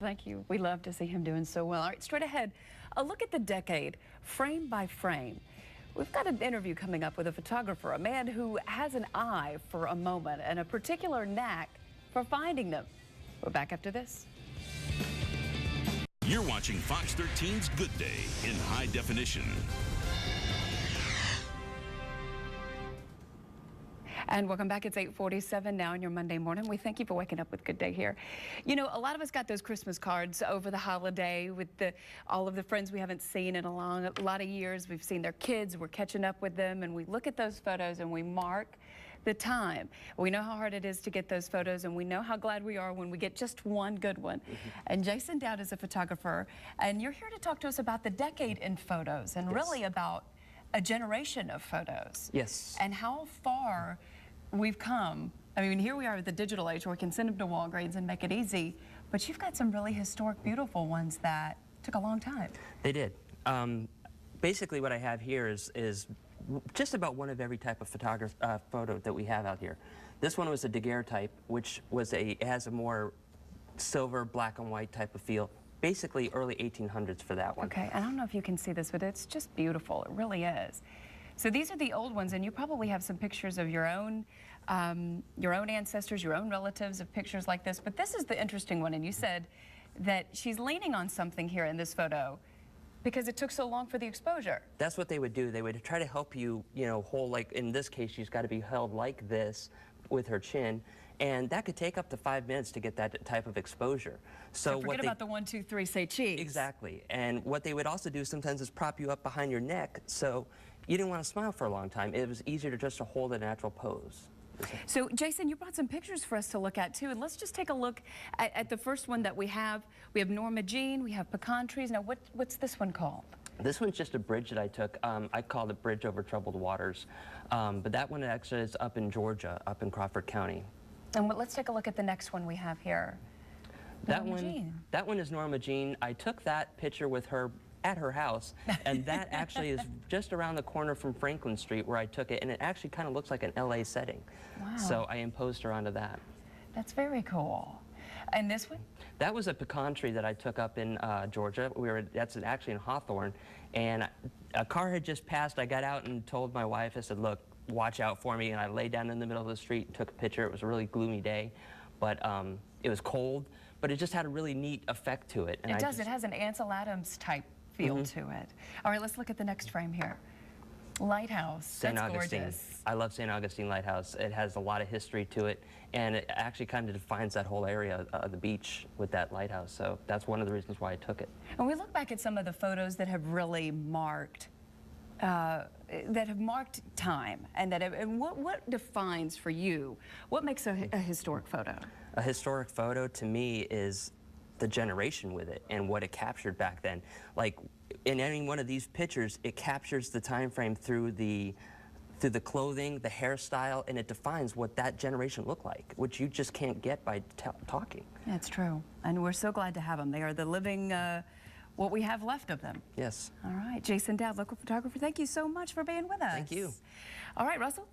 Thank you. We love to see him doing so well. All right, straight ahead, a look at the decade, frame by frame. We've got an interview coming up with a photographer, a man who has an eye for a moment and a particular knack for finding them. We're back after this. You're watching Fox 13's Good Day in high definition. And welcome back. It's 8:47 now on your Monday morning. We thank you for waking up with Good Day here. You know, a lot of us got those Christmas cards over the holiday with all of the friends we haven't seen in a lot of years. We've seen their kids. We're catching up with them. And we look at those photos and we mark the time. We know how hard it is to get those photos, and we know how glad we are when we get just one good one. And Jason Dowd is a photographer, and you're here to talk to us about the decade in photos and really about a generation of photos. Yes. And how far we've come. I mean, here we are at the digital age where we can send them to Walgreens and make it easy, but you've got some really historic, beautiful ones that took a long time. They did. Basically what I have here is just about one of every type of photo that we have out here. This one was a Daguerreotype, which has a more silver, black and white type of feel. Basically early 1800s for that one. Okay, I don't know if you can see this, but it's just beautiful. It really is. So these are the old ones, and you probably have some pictures of your own ancestors, your own relatives of pictures like this. But this is the interesting one, and you said that she's leaning on something here in this photo because it took so long for the exposure. That's what they would do. They would try to help you, hold, like in this case, she's got to be held like this with her chin. And that could take up to 5 minutes to get that type of exposure. So forget about the 1, 2, 3, say cheese. Exactly. And what they would also do sometimes is prop you up behind your neck, so you didn't want to smile for a long time. It was easier to just hold a natural pose. So, Jason, you brought some pictures for us to look at, too. And let's just take a look at the first one that we have. We have Norma Jean. We have pecan trees. Now, what's this one called? This one's just a bridge that I took. I called it Bridge Over Troubled Waters. But that one actually is up in Georgia, up in Crawford County. And let's take a look at the next one we have here. That one is Norma Jean. I took that picture with her at her house, and that actually is just around the corner from Franklin Street where I took it, and it actually kind of looks like an LA setting. Wow. So I imposed her onto that. That's very cool. And this one? That was a pecan tree that I took up in Georgia. That's actually in Hawthorne, and a car had just passed. I got out and told my wife, I said, look, watch out for me, and I lay down in the middle of the street and took a picture. It was a really gloomy day, but it was cold, but it just had a really neat effect to it. And it does. It has an Ansel Adams type feel to it. All right, let's look at the next frame here. Lighthouse. That's gorgeous. I love St. Augustine Lighthouse. It has a lot of history to it, and it actually kind of defines that whole area of the beach with that lighthouse. So that's one of the reasons why I took it. And we look back at some of the photos that have really marked time, and what defines for you, what makes a historic photo? A historic photo to me is the generation with it and what it captured back then. Like in any one of these pictures, it captures the time frame through the clothing, the hairstyle, and it defines what that generation looked like, which you just can't get by talking. That's true, and we're so glad to have them. They are the living what we have left of them. Yes. All right, Jason Dowd, local photographer, thank you so much for being with us. Thank you. All right, Russell.